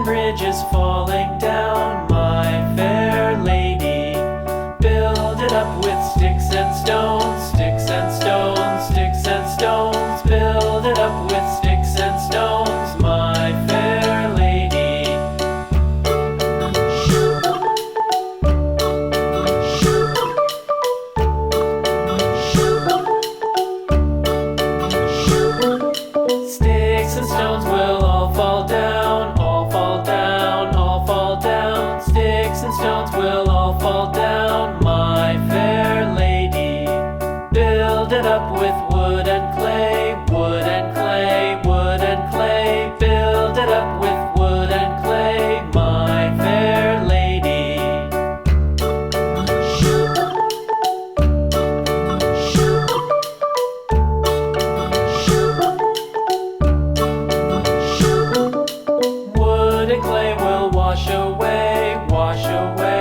bridge is falling down, my fair lady. Build it up with sticks and stones, sticks and stones, sticks and stones. Build it up with sticks and stones, my fair lady. Sticks and stones will all fall down, all fall down, all fall down. Sticks and stones will all fall down, my fair lady. Build it up with wood and clay, wood and clay, wood and clay. Build it up with wood and clay, my fair lady. Wood and clay will wash away, wash away.